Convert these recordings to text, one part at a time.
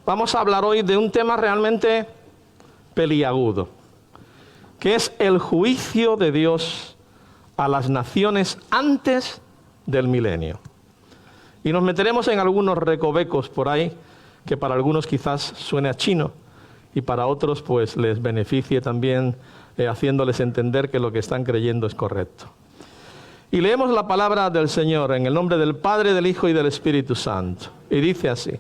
vamos a hablar hoy de un tema realmente peliagudo, que es el juicio de Dios a las naciones antes del milenio. Y nos meteremos en algunos recovecos por ahí, que para algunos quizás suene a chino, y para otros pues les beneficie también haciéndoles entender que lo que están creyendo es correcto. Y leemos la palabra del Señor en el nombre del Padre, del Hijo y del Espíritu Santo. Y dice así: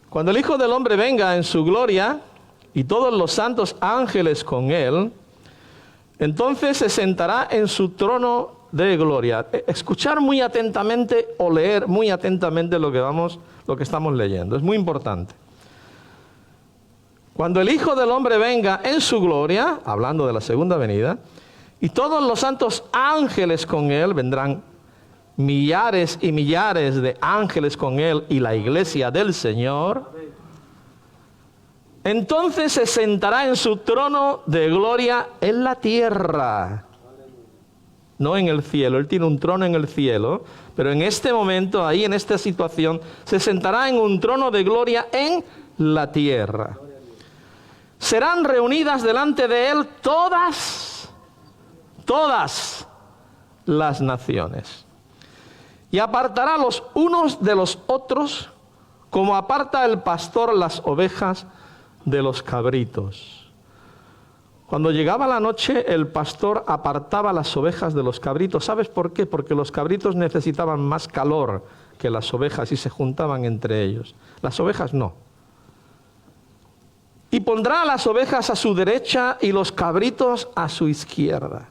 cuando el Hijo del Hombre venga en su gloria y todos los santos ángeles con él, entonces se sentará en su trono de gloria. Escuchar muy atentamente o leer muy atentamente lo que estamos leyendo. Es muy importante. Cuando el Hijo del Hombre venga en su gloria, hablando de la segunda venida, y todos los santos ángeles con él, vendrán millares y millares de ángeles con él y la iglesia del Señor, entonces se sentará en su trono de gloria en la tierra, no en el cielo. Él tiene un trono en el cielo, pero en este momento, ahí en esta situación, se sentará en un trono de gloria en la tierra. Serán reunidas delante de él todas las naciones. Y apartará los unos de los otros, como aparta el pastor las ovejas de los cabritos. Cuando llegaba la noche, el pastor apartaba las ovejas de los cabritos. ¿Sabes por qué? Porque los cabritos necesitaban más calor que las ovejas y se juntaban entre ellos. Las ovejas no. Y pondrá a las ovejas a su derecha y los cabritos a su izquierda.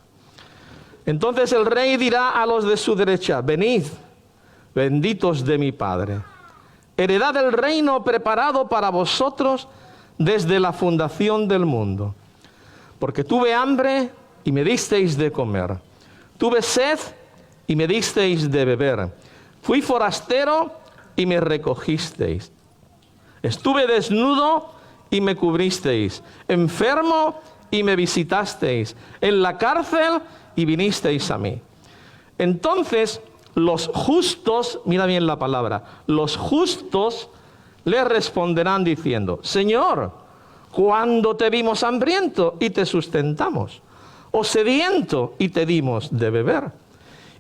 Entonces el rey dirá a los de su derecha: venid, benditos de mi Padre, heredad del reino preparado para vosotros desde la fundación del mundo. Porque tuve hambre y me disteis de comer, tuve sed y me disteis de beber, fui forastero y me recogisteis, estuve desnudo y me cubristeis, enfermo y me visitasteis, en la cárcel y vinisteis a mí. Entonces los justos, mira bien la palabra, los justos le responderán diciendo: Señor, ¿cuándo te vimos hambriento y te sustentamos? ¿O sediento y te dimos de beber?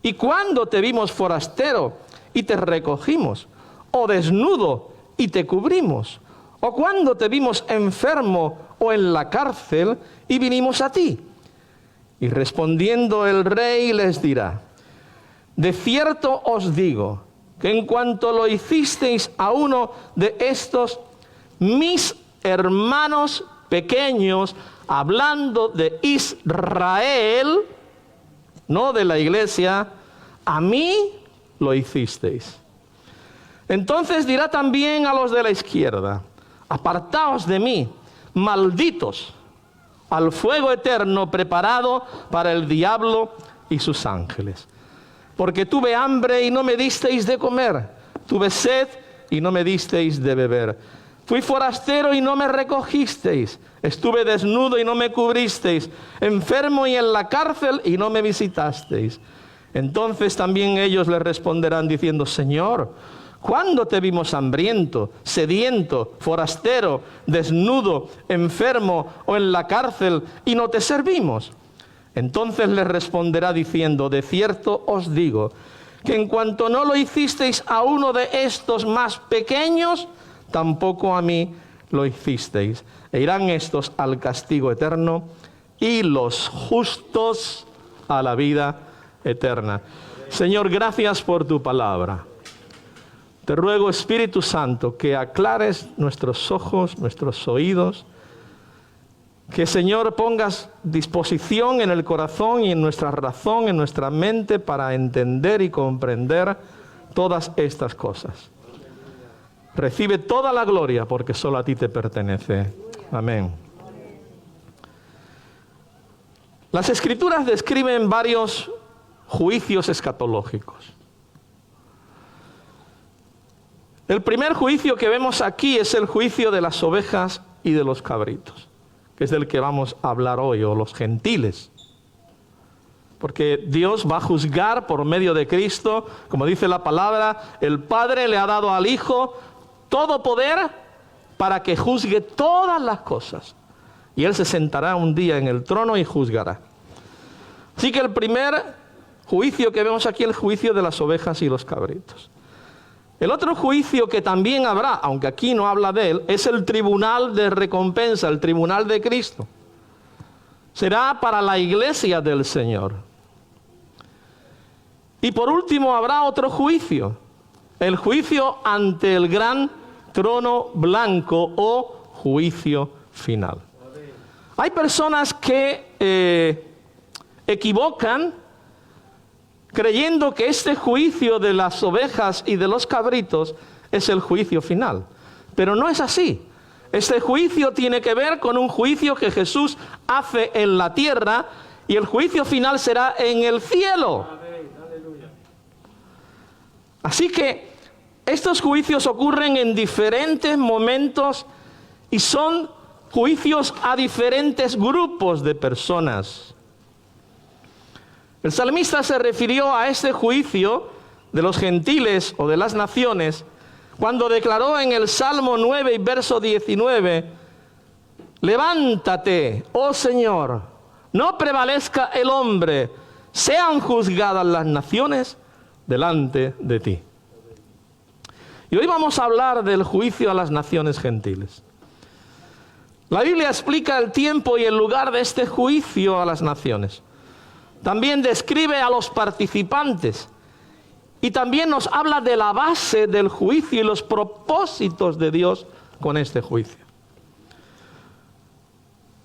¿Y cuándo te vimos forastero y te recogimos? ¿O desnudo y te cubrimos? ¿O cuándo te vimos enfermo o en la cárcel y vinimos a ti? Y respondiendo el rey les dirá: de cierto os digo que en cuanto lo hicisteis a uno de estos mis hermanos pequeños, hablando de Israel, no de la iglesia, a mí lo hicisteis. Entonces dirá también a los de la izquierda: apartaos de mí, malditos, al fuego eterno preparado para el diablo y sus ángeles. Porque tuve hambre y no me disteis de comer, tuve sed y no me disteis de beber, fui forastero y no me recogisteis, estuve desnudo y no me cubristeis, enfermo y en la cárcel y no me visitasteis. Entonces también ellos le responderán diciendo: Señor, ¿cuándo te vimos hambriento, sediento, forastero, desnudo, enfermo o en la cárcel y no te servimos? Entonces les responderá diciendo: de cierto os digo que en cuanto no lo hicisteis a uno de estos más pequeños, tampoco a mí lo hicisteis. E irán estos al castigo eterno y los justos a la vida eterna. Señor, gracias por tu palabra. Te ruego, Espíritu Santo, que aclares nuestros ojos, nuestros oídos, que, Señor, pongas disposición en el corazón y en nuestra razón, en nuestra mente, para entender y comprender todas estas cosas. Recibe toda la gloria, porque solo a ti te pertenece. Amén. Las Escrituras describen varios juicios escatológicos. El primer juicio que vemos aquí es el juicio de las ovejas y de los cabritos, que es del que vamos a hablar hoy, o los gentiles. Porque Dios va a juzgar por medio de Cristo, como dice la palabra, el Padre le ha dado al Hijo todo poder para que juzgue todas las cosas. Y Él se sentará un día en el trono y juzgará. Así que el primer juicio que vemos aquí es el juicio de las ovejas y los cabritos. El otro juicio que también habrá, aunque aquí no habla de él, es el tribunal de recompensa, el tribunal de Cristo. Será para la iglesia del Señor. Y por último habrá otro juicio, el juicio ante el gran trono blanco o juicio final. Hay personas que equivocan creyendo que este juicio de las ovejas y de los cabritos es el juicio final. Pero no es así. Este juicio tiene que ver con un juicio que Jesús hace en la tierra y el juicio final será en el cielo. Así que estos juicios ocurren en diferentes momentos y son juicios a diferentes grupos de personas. El salmista se refirió a este juicio de los gentiles o de las naciones cuando declaró en el Salmo 9 y verso 19, levántate, oh Señor, no prevalezca el hombre, sean juzgadas las naciones delante de ti. Y hoy vamos a hablar del juicio a las naciones gentiles. La Biblia explica el tiempo y el lugar de este juicio a las naciones. También describe a los participantes y también nos habla de la base del juicio y los propósitos de Dios con este juicio.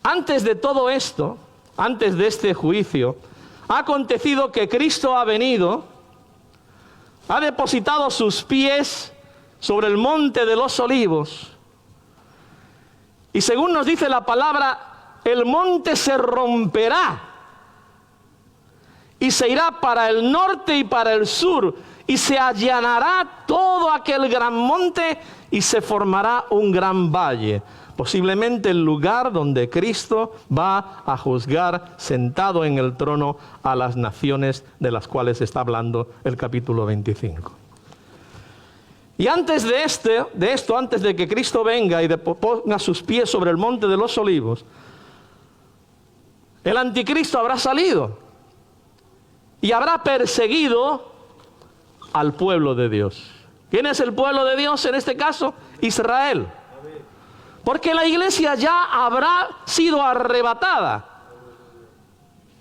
Antes de todo esto, antes de este juicio, ha acontecido que Cristo ha venido, ha depositado sus pies sobre el monte de los olivos y según nos dice la palabra, el monte se romperá y se irá para el norte y para el sur, y se allanará todo aquel gran monte, y se formará un gran valle, posiblemente el lugar donde Cristo va a juzgar sentado en el trono a las naciones de las cuales está hablando el capítulo 25. Y antes de esto, antes de que Cristo venga y ponga sus pies sobre el monte de los olivos, el anticristo habrá salido y habrá perseguido al pueblo de Dios. ¿Quién es el pueblo de Dios en este caso? Israel. Porque la iglesia ya habrá sido arrebatada.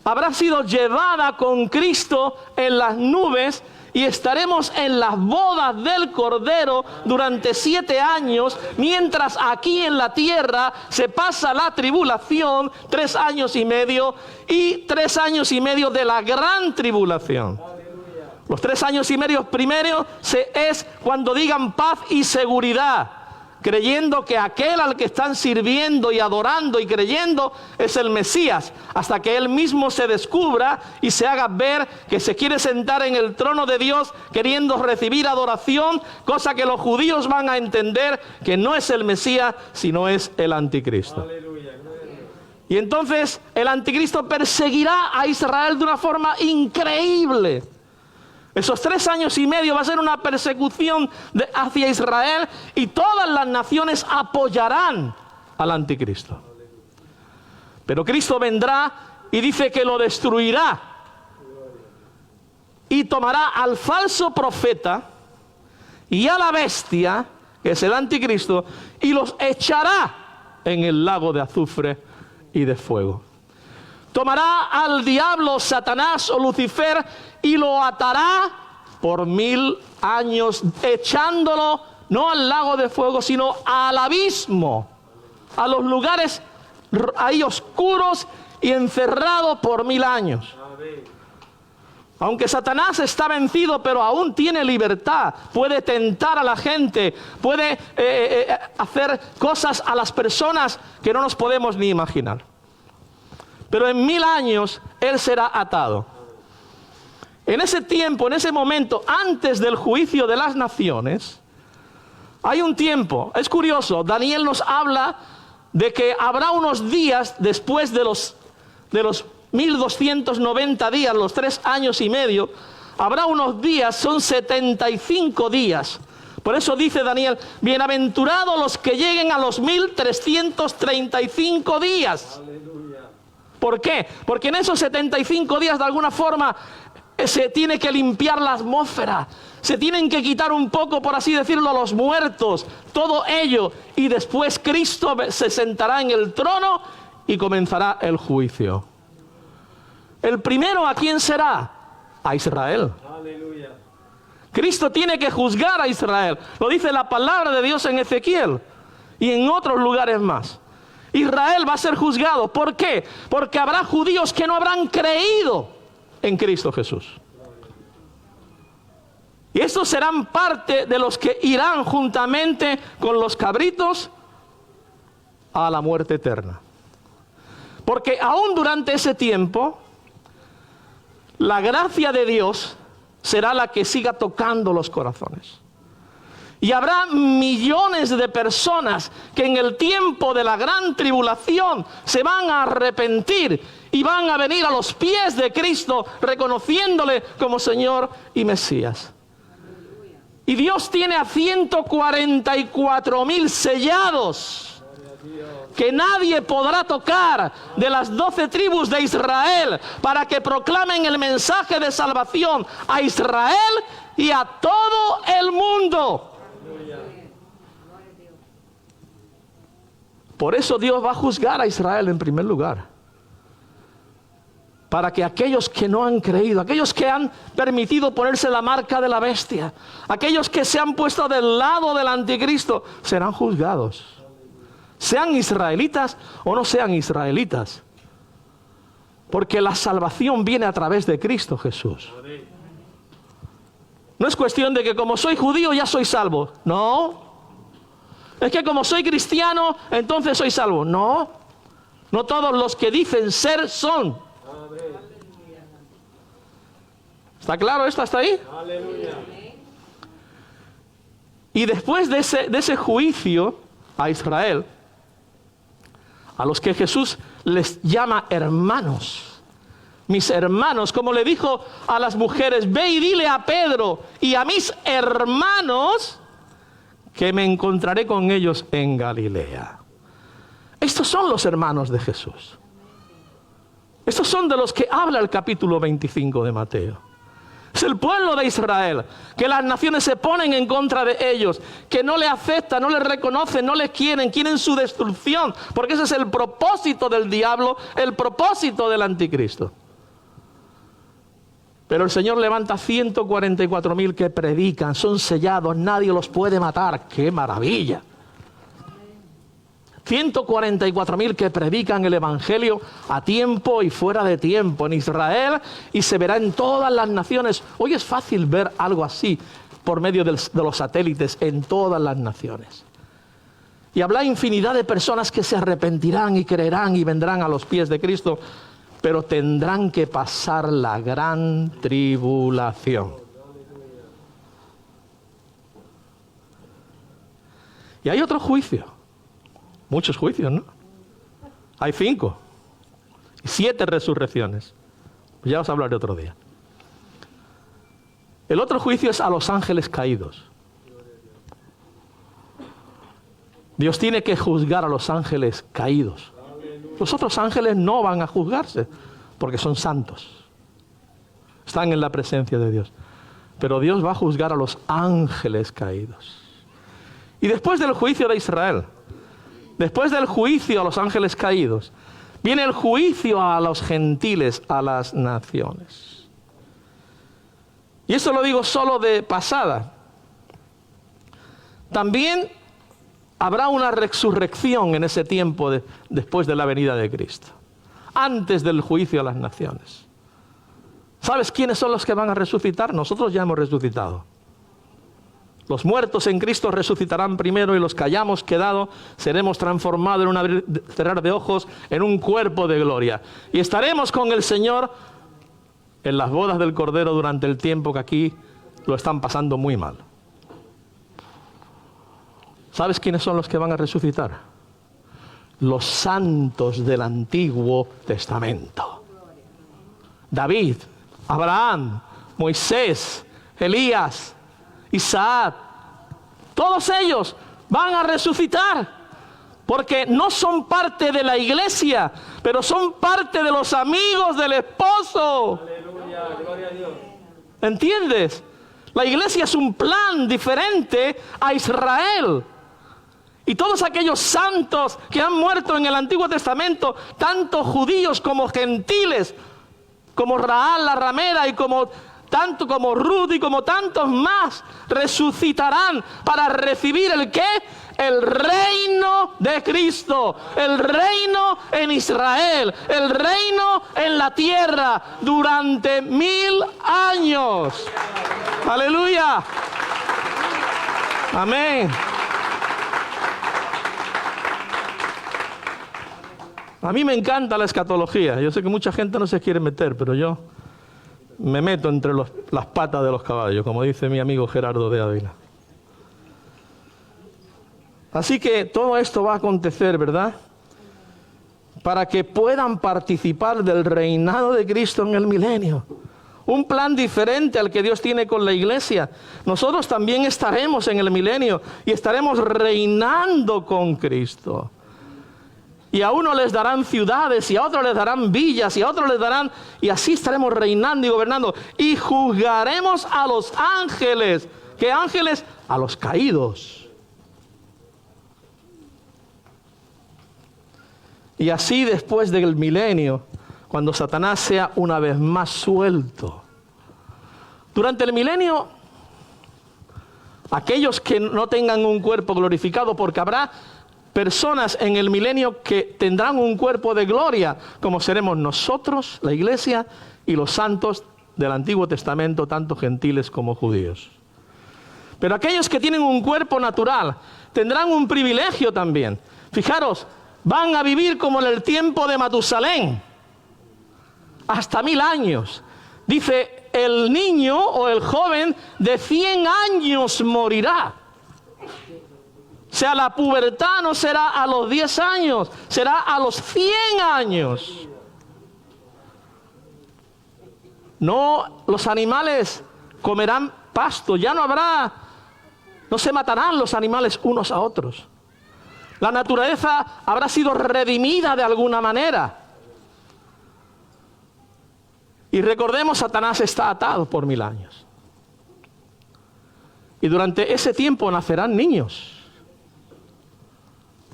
Habrá sido llevada con Cristo en las nubes y estaremos en las bodas del Cordero durante 7 años, mientras aquí en la tierra se pasa la tribulación, 3 años y medio, y 3 años y medio de la gran tribulación. Los 3 años y medio primero es cuando digan paz y seguridad, creyendo que aquel al que están sirviendo y adorando y creyendo es el Mesías, hasta que él mismo se descubra y se haga ver que se quiere sentar en el trono de Dios queriendo recibir adoración, cosa que los judíos van a entender que no es el Mesías, sino es el anticristo. Aleluya. Y entonces el anticristo perseguirá a Israel de una forma increíble. Esos 3 años y medio va a ser una persecución hacia Israel y todas las naciones apoyarán al anticristo. Pero Cristo vendrá y dice que lo destruirá y tomará al falso profeta y a la bestia, que es el anticristo, y los echará en el lago de azufre y de fuego. Tomará al diablo, Satanás o Lucifer, y lo atará por 1000 años, echándolo no al lago de fuego, sino al abismo, a los lugares ahí oscuros y encerrado por 1000 años. Aunque Satanás está vencido, pero aún tiene libertad, puede tentar a la gente, puede hacer cosas a las personas que no nos podemos ni imaginar. Pero en 1000 años él será atado. En ese tiempo, en ese momento, antes del juicio de las naciones, hay un tiempo. Es curioso, Daniel nos habla de que habrá unos días después de los 1290 días, los 3 años y medio, habrá unos días, son 75 días, Por eso dice Daniel, bienaventurados los que lleguen a los 1335 días. Aleluya. ¿Por qué? Porque en esos 75 días de alguna forma se tiene que limpiar la atmósfera. Se tienen que quitar un poco, por así decirlo, los muertos. Todo ello. Y después Cristo se sentará en el trono y comenzará el juicio. ¿El primero a quién será? A Israel. Aleluya. Cristo tiene que juzgar a Israel. Lo dice la palabra de Dios en Ezequiel y en otros lugares más. Israel va a ser juzgado. ¿Por qué? Porque habrá judíos que no habrán creído en Cristo Jesús. Y estos serán parte de los que irán juntamente con los cabritos a la muerte eterna. Porque aún durante ese tiempo, la gracia de Dios será la que siga tocando los corazones. Y habrá millones de personas que en el tiempo de la gran tribulación se van a arrepentir y van a venir a los pies de Cristo reconociéndole como Señor y Mesías. Y Dios tiene a 144,000 sellados que nadie podrá tocar de las 12 tribus de Israel para que proclamen el mensaje de salvación a Israel y a todo el mundo. Por eso Dios va a juzgar a Israel en primer lugar. Para que aquellos que no han creído, aquellos que han permitido ponerse la marca de la bestia, aquellos que se han puesto del lado del anticristo, serán juzgados. Sean israelitas o no sean israelitas. Porque la salvación viene a través de Cristo Jesús. No es cuestión de que como soy judío ya soy salvo. No. Es que como soy cristiano, entonces soy salvo. No. No todos los que dicen ser son. ¿Está claro esto hasta ahí? Aleluya. Y después de ese juicio a Israel, a los que Jesús les llama hermanos, mis hermanos, como le dijo a las mujeres, ve y dile a Pedro y a mis hermanos que me encontraré con ellos en Galilea. Estos son los hermanos de Jesús. Estos son de los que habla el capítulo 25 de Mateo. Es el pueblo de Israel, que las naciones se ponen en contra de ellos, que no le aceptan, no le reconocen, no les quieren su destrucción, porque ese es el propósito del diablo, el propósito del anticristo. Pero el Señor levanta 144,000 que predican, son sellados, nadie los puede matar. ¡Qué maravilla! 144,000 que predican el Evangelio a tiempo y fuera de tiempo en Israel, y se verá en todas las naciones. Hoy es fácil ver algo así por medio de los satélites en todas las naciones. Y habrá infinidad de personas que se arrepentirán y creerán y vendrán a los pies de Cristo, pero tendrán que pasar la gran tribulación. Y hay otro juicio. Muchos juicios, ¿no? Hay 5 y 7 resurrecciones. Ya os hablaré otro día. El otro juicio es a los ángeles caídos. Dios tiene que juzgar a los ángeles caídos. Los otros ángeles no van a juzgarse porque son santos. Están en la presencia de Dios. Pero Dios va a juzgar a los ángeles caídos. Y después del juicio de Israel, después del juicio a los ángeles caídos, viene el juicio a los gentiles, a las naciones. Y esto lo digo solo de pasada. También habrá una resurrección en ese tiempo después de la venida de Cristo, antes del juicio a las naciones. ¿Sabes quiénes son los que van a resucitar? Nosotros ya hemos resucitado. Los muertos en Cristo resucitarán primero, y los que hayamos quedado seremos transformados en un cerrar de ojos, en un cuerpo de gloria. Y estaremos con el Señor en las bodas del Cordero durante el tiempo que aquí lo están pasando muy mal. ¿Sabes quiénes son los que van a resucitar? Los santos del Antiguo Testamento. David, Abraham, Moisés, Elías, Isaac, Todos ellos van a resucitar. Porque no son parte de la iglesia, pero son parte de los amigos del esposo. Aleluya, gloria a Dios. ¿Entiendes? La iglesia es un plan diferente a Israel. Y todos aquellos santos que han muerto en el Antiguo Testamento, tanto judíos como gentiles, como Rahab la ramera y tanto como Ruth y como tantos más, resucitarán para recibir ¿el qué? El reino de Cristo, el reino en Israel, el reino en la tierra durante 1000 años. Aleluya. Amén. A mí me encanta la escatología. Yo sé que mucha gente no se quiere meter, pero yo me meto entre las patas de los caballos, como dice mi amigo Gerardo de Ávila. Así que todo esto va a acontecer, ¿verdad? Para que puedan participar del reinado de Cristo en el milenio. Un plan diferente al que Dios tiene con la iglesia. Nosotros también estaremos en el milenio y estaremos reinando con Cristo. Y a uno les darán ciudades, y a otros les darán villas, y a otros les darán... Y así estaremos reinando y gobernando. Y juzgaremos a los ángeles. ¿Qué ángeles? A los caídos. Y así después del milenio, cuando Satanás sea una vez más suelto. Durante el milenio, aquellos que no tengan un cuerpo glorificado, porque habrá personas en el milenio que tendrán un cuerpo de gloria, como seremos nosotros, la iglesia, y los santos del Antiguo Testamento, tanto gentiles como judíos. Pero aquellos que tienen un cuerpo natural, tendrán un privilegio también. Fijaros, van a vivir como en el tiempo de Matusalén, hasta 1000 años. Dice, el niño o el joven de 100 años morirá. O sea, la pubertad no será a los 10 años, será a los 100 años. No, los animales comerán pasto, ya no se matarán los animales unos a otros. La naturaleza habrá sido redimida de alguna manera. Y recordemos, Satanás está atado por 1000 años. Y durante ese tiempo nacerán niños.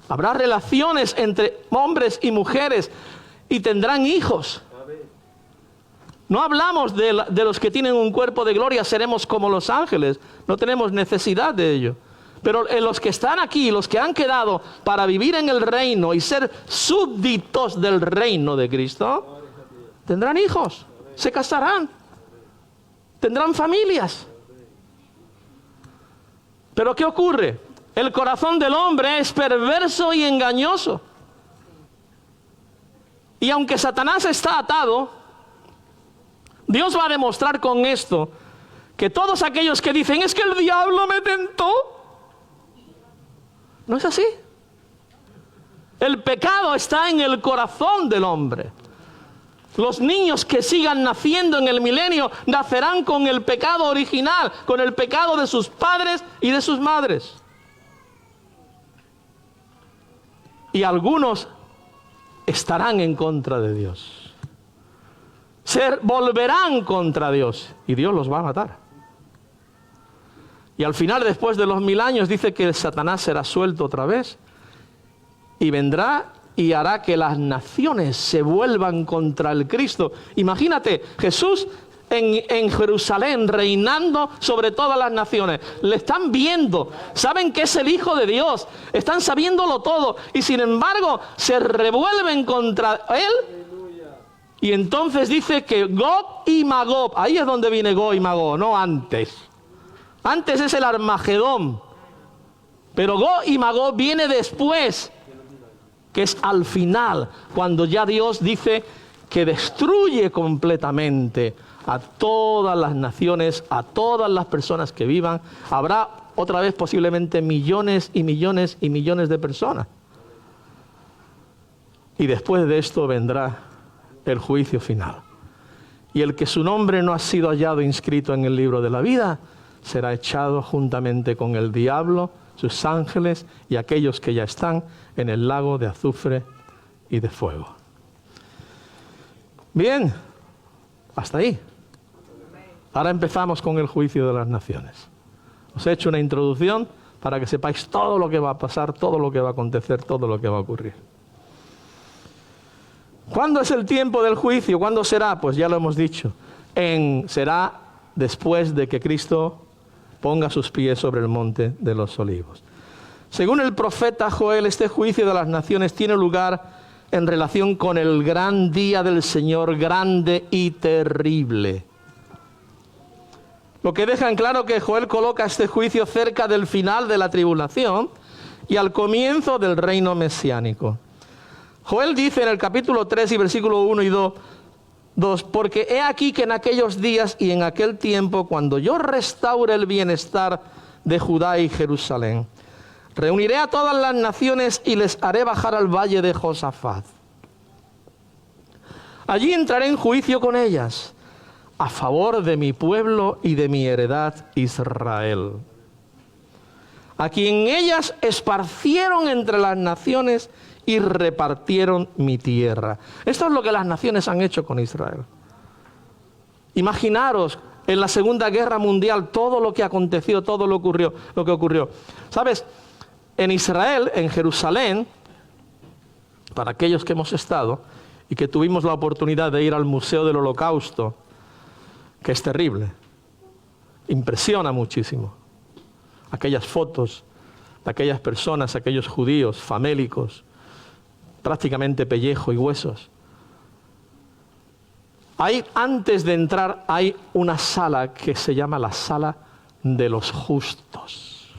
Habrá relaciones entre hombres y mujeres y tendrán hijos. No hablamos de los que tienen un cuerpo de gloria, seremos como los ángeles. No tenemos necesidad de ello. Pero los que están aquí, los que han quedado para vivir en el reino y ser súbditos del reino de Cristo, tendrán hijos, se casarán, tendrán familias. Pero ¿qué ocurre? El corazón del hombre es perverso y engañoso. Y aunque Satanás está atado, Dios va a demostrar con esto que todos aquellos que dicen, es que el diablo me tentó, no es así. El pecado está en el corazón del hombre. Los niños que sigan naciendo en el milenio nacerán con el pecado original, con el pecado de sus padres y de sus madres. Y algunos estarán en contra de Dios. Se volverán contra Dios y Dios los va a matar. Y al final, después de los 1000 años, dice que Satanás será suelto otra vez y vendrá y hará que las naciones se vuelvan contra el Cristo. Imagínate, Jesús en Jerusalén reinando sobre todas las naciones. Le están viendo, saben que es el Hijo de Dios, están sabiéndolo todo y sin embargo se revuelven contra Él. Y entonces dice que Gog y Magog, ahí es donde viene Gog y Magog, no antes. Antes es el Armagedón, pero Gog y Magog viene después, que es al final, cuando ya Dios dice que destruye completamente a todas las naciones, a todas las personas que vivan. Habrá otra vez posiblemente millones y millones y millones de personas. Y después de esto vendrá el juicio final. Y el que su nombre no ha sido hallado inscrito en el libro de la vida será echado juntamente con el diablo sus ángeles y aquellos que ya están en el lago de azufre y de fuego. Bien, hasta ahí. Ahora empezamos con el juicio de las naciones. Os he hecho una introducción para que sepáis todo lo que va a pasar, todo lo que va a acontecer, todo lo que va a ocurrir. ¿Cuándo es el tiempo del juicio? ¿Cuándo será? Pues ya lo hemos dicho. Será después de que Cristo ponga sus pies sobre el monte de los olivos. Según el profeta Joel, este juicio de las naciones tiene lugar en relación con el gran día del Señor, grande y terrible. Lo que deja en claro que Joel coloca este juicio cerca del final de la tribulación y al comienzo del reino mesiánico. Joel dice en el capítulo 3 y versículo 1 y 2, porque he aquí que en aquellos días y en aquel tiempo, cuando yo restaure el bienestar de Judá y Jerusalén, reuniré a todas las naciones y les haré bajar al valle de Josafat. Allí entraré en juicio con ellas, a favor de mi pueblo y de mi heredad Israel, a quien ellas esparcieron entre las naciones y repartieron mi tierra. Esto es lo que las naciones han hecho con Israel. Imaginaros en la Segunda Guerra Mundial todo lo que aconteció, todo lo que ocurrió. ¿Sabes? En Israel, en Jerusalén, para aquellos que hemos estado y que tuvimos la oportunidad de ir al Museo del Holocausto, que es terrible, impresiona muchísimo. Aquellas fotos de aquellas personas, aquellos judíos famélicos, prácticamente pellejo y huesos. Antes de entrar hay una sala que se llama la sala de los justos.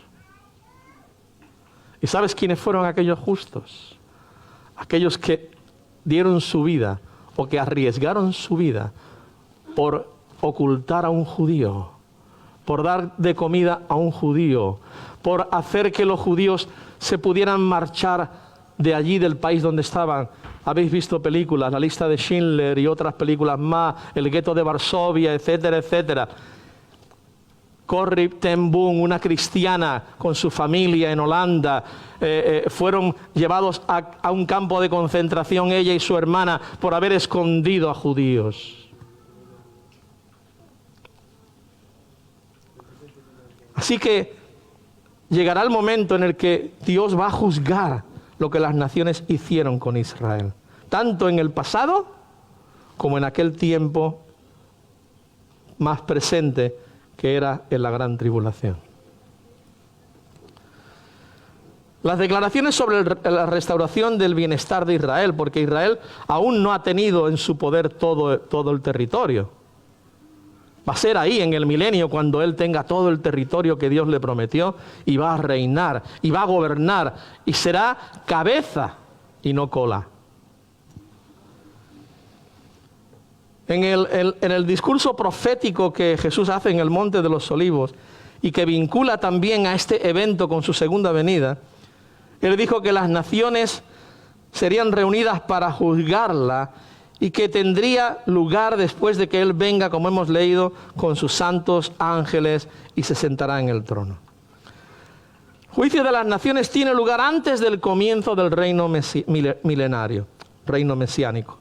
¿Y sabes quiénes fueron aquellos justos? Aquellos que dieron su vida o que arriesgaron su vida por ocultar a un judío, por dar de comida a un judío, por hacer que los judíos se pudieran marchar de allí, del país donde estaban. Habéis visto películas, La lista de Schindler y otras películas más, El gueto de Varsovia, etcétera, etcétera. Corrie ten Boom, una cristiana con su familia en Holanda, fueron llevados a un campo de concentración, ella y su hermana, por haber escondido a judíos. Así que llegará el momento en el que Dios va a juzgar lo que las naciones hicieron con Israel, tanto en el pasado como en aquel tiempo más presente que era en la gran tribulación. Las declaraciones sobre la restauración del bienestar de Israel, porque Israel aún no ha tenido en su poder todo el territorio. Va a ser ahí en el milenio cuando Él tenga todo el territorio que Dios le prometió y va a reinar y va a gobernar y será cabeza y no cola. En el discurso profético que Jesús hace en el Monte de los Olivos y que vincula también a este evento con su segunda venida, Él dijo que las naciones serían reunidas para juzgarla y que tendría lugar después de que Él venga, como hemos leído, con sus santos ángeles y se sentará en el trono. Juicio de las naciones tiene lugar antes del comienzo del reino milenario, reino mesiánico.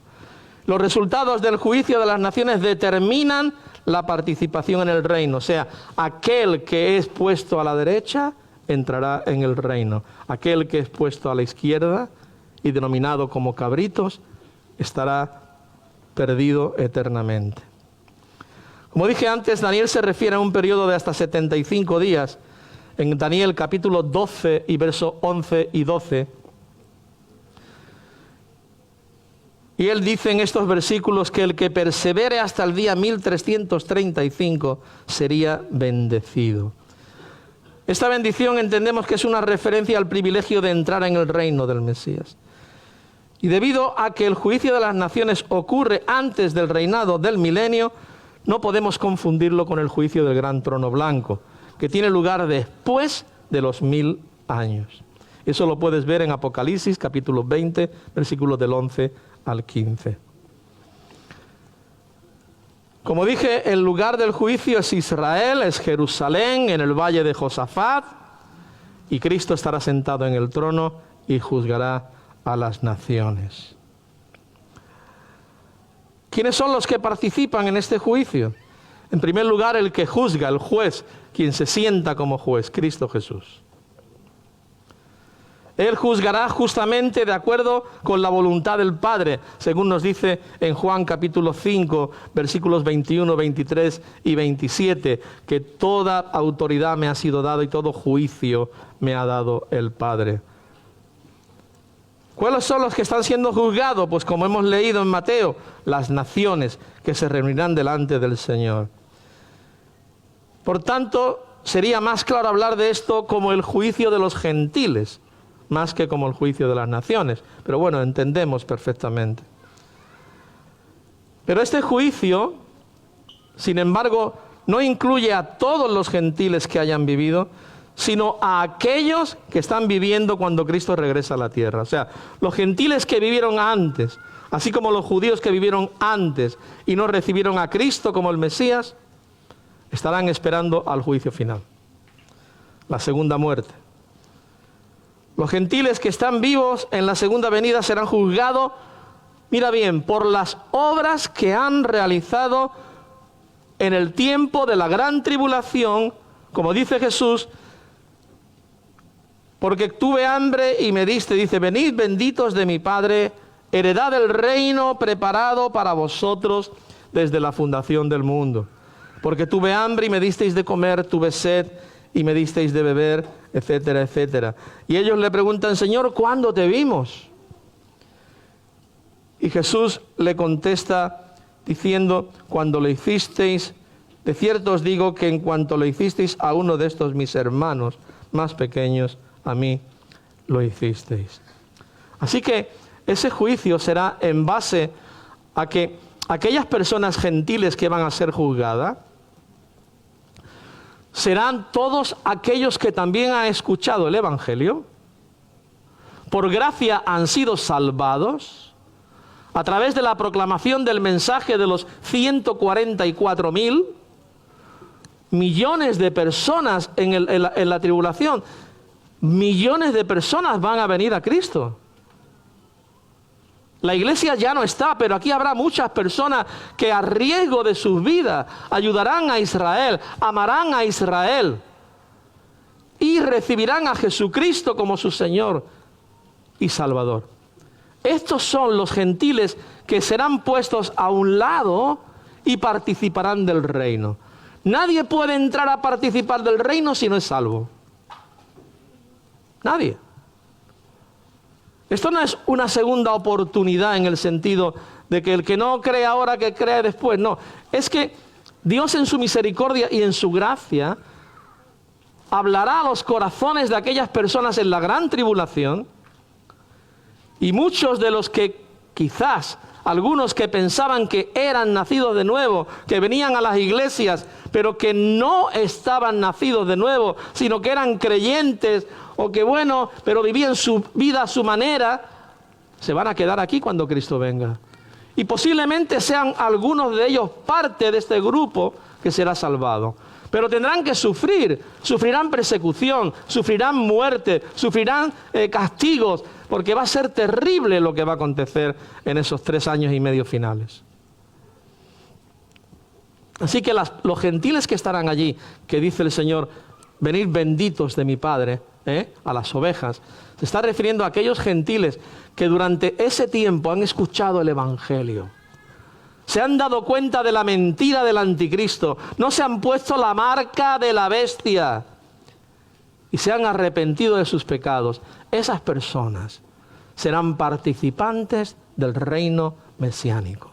Los resultados del juicio de las naciones determinan la participación en el reino. O sea, aquel que es puesto a la derecha entrará en el reino. Aquel que es puesto a la izquierda y denominado como cabritos estará perdido eternamente. Como dije antes, Daniel se refiere a un periodo de hasta 75 días. En Daniel capítulo 12 y versos 11 y 12. Y él dice en estos versículos que el que persevere hasta el día 1335 sería bendecido. Esta bendición entendemos que es una referencia al privilegio de entrar en el reino del Mesías. Y debido a que el juicio de las naciones ocurre antes del reinado del milenio, no podemos confundirlo con el juicio del gran trono blanco, que tiene lugar después de los 1000 años. Eso lo puedes ver en Apocalipsis, capítulo 20, versículos del 11 al 15. Como dije, el lugar del juicio es Israel, es Jerusalén, en el valle de Josafat, y Cristo estará sentado en el trono y juzgará a las naciones. ¿Quiénes son los que participan en este juicio? En primer lugar, el que juzga, el juez, quien se sienta como juez, Cristo Jesús. Él juzgará justamente de acuerdo con la voluntad del Padre, según nos dice en Juan capítulo 5, versículos 21, 23 y 27, que toda autoridad me ha sido dada y todo juicio me ha dado el Padre. ¿Cuáles son los que están siendo juzgados? Pues como hemos leído en Mateo, las naciones que se reunirán delante del Señor. Por tanto, sería más claro hablar de esto como el juicio de los gentiles, más que como el juicio de las naciones. Pero bueno, entendemos perfectamente. Pero este juicio, sin embargo, no incluye a todos los gentiles que hayan vivido, sino a aquellos que están viviendo cuando Cristo regresa a la tierra. O sea, los gentiles que vivieron antes, así como los judíos que vivieron antes y no recibieron a Cristo como el Mesías, estarán esperando al juicio final, la segunda muerte. Los gentiles que están vivos en la segunda venida serán juzgados, mira bien, por las obras que han realizado en el tiempo de la gran tribulación, como dice Jesús, porque tuve hambre y me diste, dice, venid benditos de mi Padre, heredad del reino preparado para vosotros desde la fundación del mundo. Porque tuve hambre y me disteis de comer, tuve sed y me disteis de beber, etcétera, etcétera. Y ellos le preguntan, Señor, ¿cuándo te vimos? Y Jesús le contesta diciendo, cuando lo hicisteis, de cierto os digo que en cuanto lo hicisteis a uno de estos mis hermanos más pequeños, a mí lo hicisteis. Así que ese juicio será en base a que aquellas personas gentiles que van a ser juzgadas serán todos aquellos que también han escuchado el Evangelio, por gracia han sido salvados, a través de la proclamación del mensaje de los 144.000 millones de personas en la tribulación. Millones de personas van a venir a Cristo. La iglesia ya no está, pero aquí habrá muchas personas que a riesgo de sus vidas ayudarán a Israel, amarán a Israel y recibirán a Jesucristo como su Señor y Salvador. Estos son los gentiles que serán puestos a un lado y participarán del reino. Nadie puede entrar a participar del reino si no es salvo. Nadie. Esto no es una segunda oportunidad en el sentido de que el que no cree ahora, que cree después. No, es que Dios en su misericordia y en su gracia hablará a los corazones de aquellas personas en la gran tribulación, y muchos de los que quizás, algunos que pensaban que eran nacidos de nuevo, que venían a las iglesias, pero que no estaban nacidos de nuevo, sino que eran creyentes, o que bueno, pero vivían su vida a su manera, se van a quedar aquí cuando Cristo venga. Y posiblemente sean algunos de ellos parte de este grupo que será salvado. Pero tendrán que sufrir, sufrirán persecución, sufrirán muerte, sufrirán castigos, porque va a ser terrible lo que va a acontecer en esos 3 años y medio finales. Así que los gentiles que estarán allí, que dice el Señor, venid benditos de mi Padre, a las ovejas, se está refiriendo a aquellos gentiles que durante ese tiempo han escuchado el Evangelio. Se han dado cuenta de la mentira del anticristo, no se han puesto la marca de la bestia y se han arrepentido de sus pecados. Esas personas serán participantes del reino mesiánico.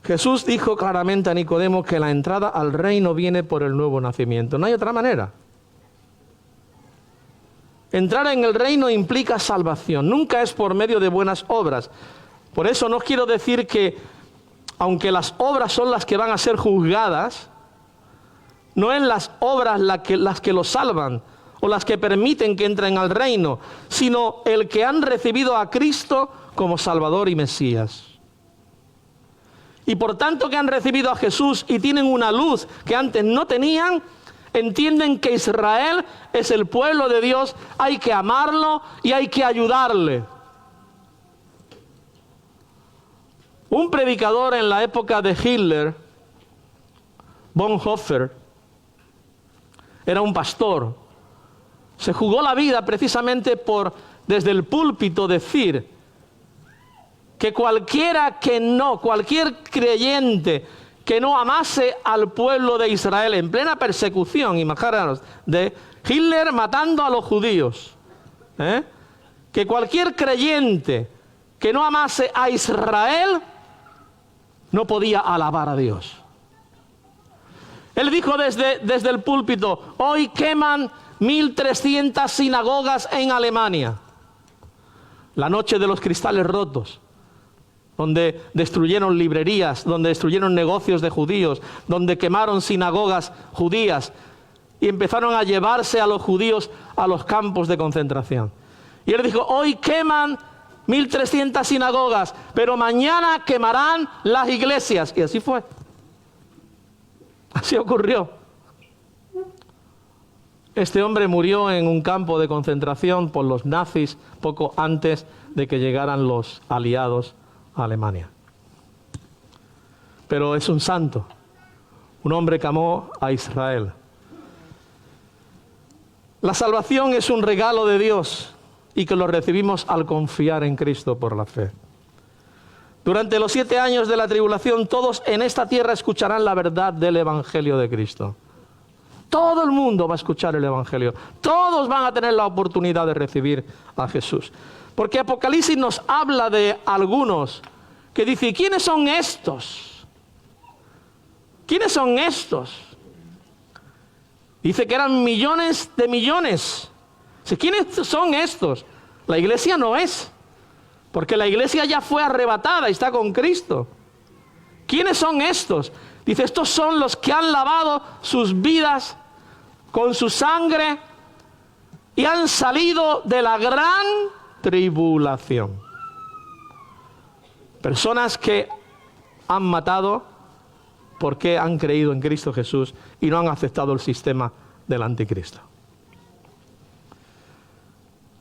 Jesús dijo claramente a Nicodemo que la entrada al reino viene por el nuevo nacimiento. No hay otra manera. Entrar en el reino implica salvación. Nunca es por medio de buenas obras. Por eso no quiero decir que, aunque las obras son las que van a ser juzgadas, no es las obras las que lo salvan o las que permiten que entren al reino, sino el que han recibido a Cristo como Salvador y Mesías. y por tanto que han recibido a Jesús y tienen una luz que antes no tenían, entienden que Israel es el pueblo de Dios, hay que amarlo y hay que ayudarle. Un predicador en la época de Hitler, Bonhoeffer, era un pastor. Se jugó la vida precisamente por, desde el púlpito, decir que cualquier creyente que no amase al pueblo de Israel en plena persecución, imaginaos, de Hitler matando a los judíos, que cualquier creyente que no amase a Israel no podía alabar a Dios. Él dijo desde el púlpito: hoy queman 1.300 sinagogas en Alemania. La noche de los cristales rotos, donde destruyeron librerías, donde destruyeron negocios de judíos, donde quemaron sinagogas judías y empezaron a llevarse a los judíos a los campos de concentración. Y él dijo: hoy queman 1.300 sinagogas, pero mañana quemarán las iglesias. Y así fue. Así ocurrió. Este hombre murió en un campo de concentración por los nazis poco antes de que llegaran los aliados a Alemania. Pero es un santo, un hombre que amó a Israel. La salvación es un regalo de Dios y que lo recibimos al confiar en Cristo por la fe. Durante los 7 años de la tribulación, todos en esta tierra escucharán la verdad del Evangelio de Cristo. Todo el mundo va a escuchar el Evangelio. Todos van a tener la oportunidad de recibir a Jesús. Porque Apocalipsis nos habla de algunos que dicen: ¿quiénes son estos? ¿Quiénes son estos? Dice que eran millones de millones. ¿Quiénes son estos? La iglesia no es. Porque la iglesia ya fue arrebatada y está con Cristo. ¿Quiénes son estos? Dice: estos son los que han lavado sus vidas con su sangre y han salido de la gran tribulación. Personas que han matado porque han creído en Cristo Jesús y no han aceptado el sistema del anticristo.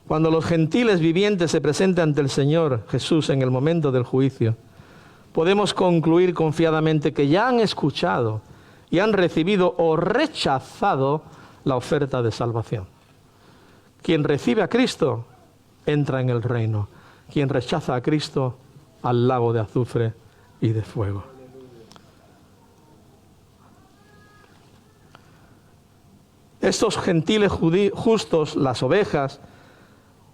Cuando los gentiles vivientes se presenten ante el Señor Jesús en el momento del juicio, podemos concluir confiadamente que ya han escuchado y han recibido o rechazado la oferta de salvación. Quien recibe a Cristo entra en el reino. Quien rechaza a Cristo, al lago de azufre y de fuego. Estos gentiles justos, las ovejas,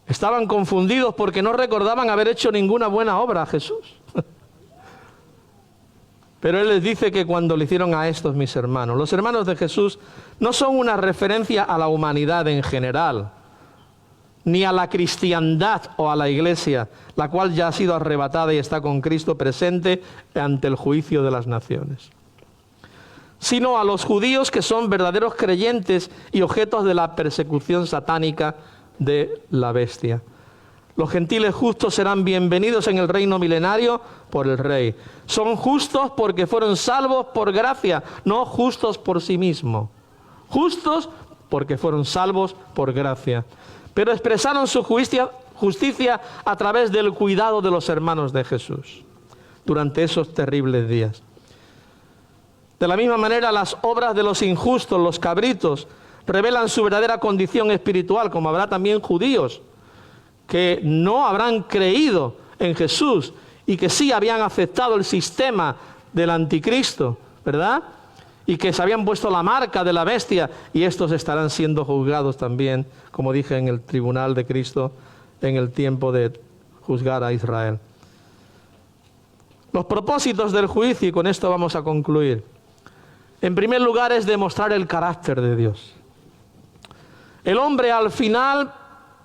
estaban confundidos porque no recordaban haber hecho ninguna buena obra a Jesús. Pero Él les dice que cuando le hicieron a estos, mis hermanos, los hermanos de Jesús no son una referencia a la humanidad en general, ni a la cristiandad o a la iglesia, la cual ya ha sido arrebatada y está con Cristo presente ante el juicio de las naciones, sino a los judíos que son verdaderos creyentes y objetos de la persecución satánica de la bestia. Los gentiles justos serán bienvenidos en el reino milenario por el Rey. Son justos porque fueron salvos por gracia, no justos por sí mismos. Justos porque fueron salvos por gracia. Pero expresaron su justicia a través del cuidado de los hermanos de Jesús durante esos terribles días. De la misma manera, las obras de los injustos, los cabritos, revelan su verdadera condición espiritual, como habrá también judíos que no habrán creído en Jesús y que sí habían aceptado el sistema del anticristo, ¿verdad? Y que se habían puesto la marca de la bestia, y estos estarán siendo juzgados también, como dije, en el tribunal de Cristo, en el tiempo de juzgar a Israel. Los propósitos del juicio, y con esto vamos a concluir. En primer lugar, es demostrar el carácter de Dios. El hombre al final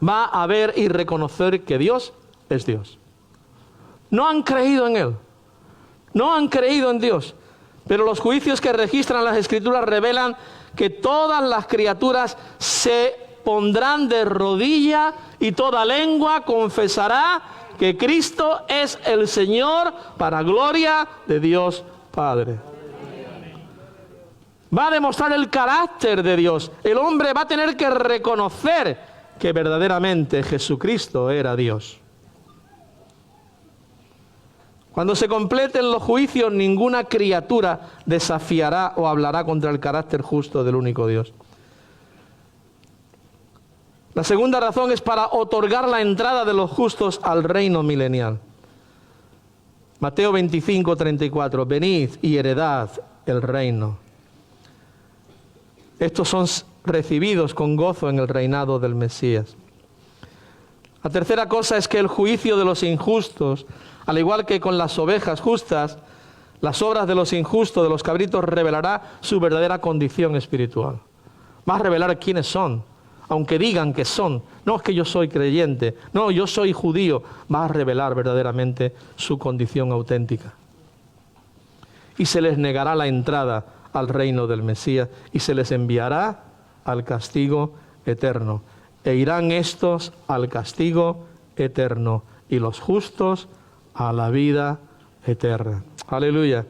va a ver y reconocer que Dios es Dios. No han creído en Él. No han creído en Dios. Pero los juicios que registran las Escrituras revelan que todas las criaturas se pondrán de rodilla y toda lengua confesará que Cristo es el Señor para gloria de Dios Padre. Va a demostrar el carácter de Dios. El hombre va a tener que reconocer que verdaderamente Jesucristo era Dios. Cuando se completen los juicios, ninguna criatura desafiará o hablará contra el carácter justo del único Dios. La segunda razón es para otorgar la entrada de los justos al reino milenial. Mateo 25, 34. Venid y heredad el reino. Estos son recibidos con gozo en el reinado del Mesías. La tercera cosa es que el juicio de los injustos, al igual que con las ovejas justas, las obras de los injustos, de los cabritos, revelará su verdadera condición espiritual. Va a revelar quiénes son, aunque digan que son. No es que yo soy creyente, no, yo soy judío. Va a revelar verdaderamente su condición auténtica. Y se les negará la entrada al reino del Mesías y se les enviará al castigo eterno. E irán estos al castigo eterno y los justos a la vida eterna. Aleluya.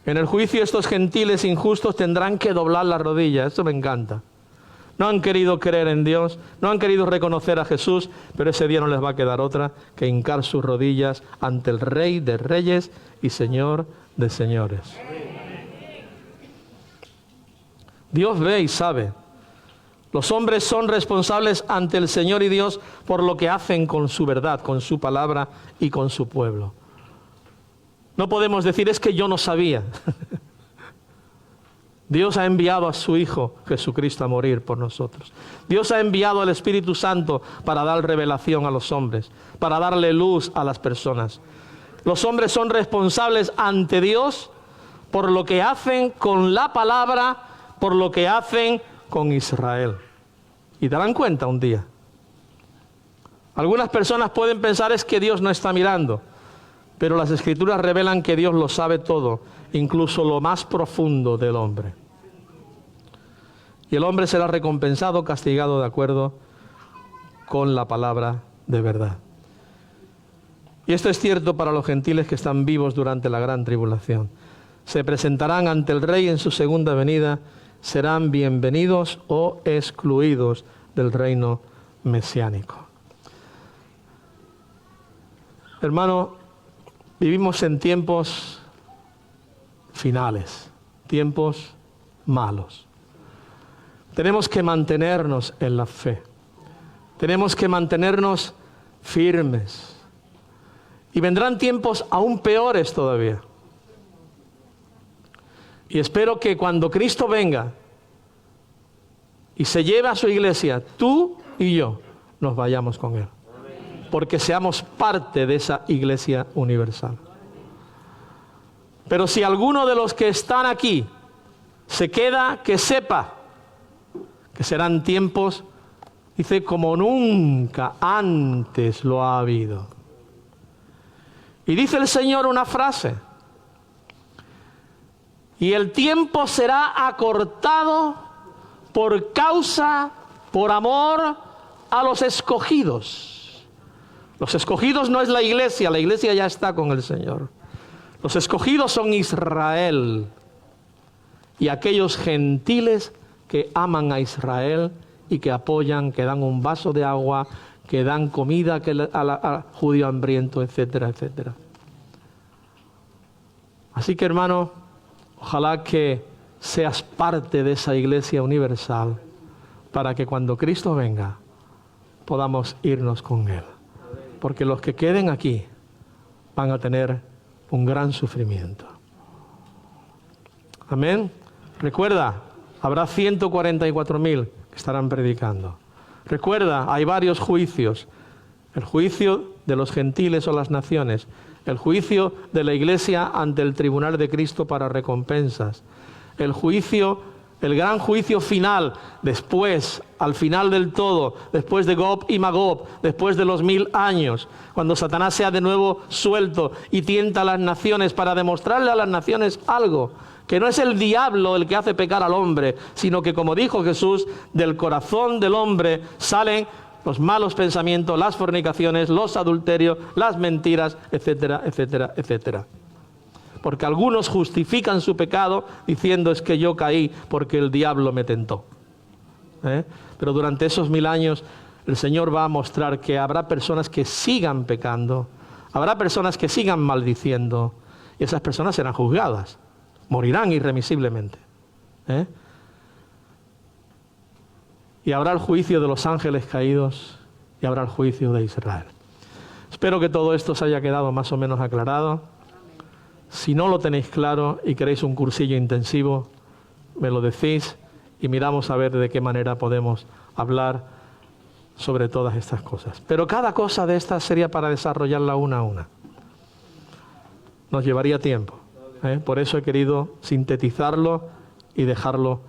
En el juicio estos gentiles injustos tendrán que doblar la rodilla. Eso me encanta. No han querido creer en Dios, no han querido reconocer a Jesús, pero ese día no les va a quedar otra que hincar sus rodillas ante el Rey de Reyes y Señor de Señores. Dios ve y sabe. Los hombres son responsables ante el Señor y Dios por lo que hacen con su verdad, con su palabra y con su pueblo. No podemos decir, es que yo no sabía. Dios ha enviado a su Hijo Jesucristo a morir por nosotros. Dios ha enviado al Espíritu Santo para dar revelación a los hombres, para darle luz a las personas. Los hombres son responsables ante Dios por lo que hacen con la palabra, por lo que hacen con Israel. Y darán cuenta un día. Algunas personas pueden pensar es que Dios no está mirando, pero las Escrituras revelan que Dios lo sabe todo, incluso lo más profundo del hombre. Y el hombre será recompensado, castigado de acuerdo con la palabra de verdad. Y esto es cierto para los gentiles que están vivos durante la gran tribulación. Se presentarán ante el Rey en su segunda venida, serán bienvenidos o excluidos del reino mesiánico. Hermano, vivimos en tiempos finales, tiempos malos. Tenemos que mantenernos en la fe. Tenemos que mantenernos firmes. Y vendrán tiempos aún peores todavía. Y espero que cuando Cristo venga y se lleve a su iglesia, tú y yo nos vayamos con Él. Porque seamos parte de esa iglesia universal. Pero si alguno de los que están aquí se queda, que sepa que serán tiempos, dice, como nunca antes lo ha habido. Y dice el Señor una frase. Y el tiempo será acortado por amor a los escogidos. Los escogidos no es la iglesia ya está con el Señor. Los escogidos son Israel y aquellos gentiles que aman a Israel y que apoyan, que dan un vaso de agua, que dan comida al judío hambriento, etcétera, etcétera. Así que, hermano, ojalá que seas parte de esa iglesia universal para que cuando Cristo venga podamos irnos con Él. Porque los que queden aquí van a tener un gran sufrimiento. Amén. Recuerda, habrá 144.000 que estarán predicando. Recuerda, hay varios juicios. El juicio de los gentiles o las naciones. El juicio de la iglesia ante el tribunal de Cristo para recompensas. El juicio, el gran juicio final, después, al final del todo, después de Gog y Magog, después de los 1000 años, cuando Satanás sea de nuevo suelto y tienta a las naciones para demostrarle a las naciones algo, que no es el diablo el que hace pecar al hombre, sino que, como dijo Jesús, del corazón del hombre salen los malos pensamientos, las fornicaciones, los adulterios, las mentiras, etcétera, etcétera, etcétera. Porque algunos justifican su pecado diciendo es que yo caí porque el diablo me tentó. Pero durante esos 1000 años el Señor va a mostrar que habrá personas que sigan pecando, habrá personas que sigan maldiciendo, y esas personas serán juzgadas, morirán irremisiblemente. Y habrá el juicio de los ángeles caídos y habrá el juicio de Israel. Espero que todo esto os haya quedado más o menos aclarado. Si no lo tenéis claro y queréis un cursillo intensivo, me lo decís y miramos a ver de qué manera podemos hablar sobre todas estas cosas. Pero cada cosa de estas sería para desarrollarla una a una. Nos llevaría tiempo. Por eso he querido sintetizarlo y dejarlo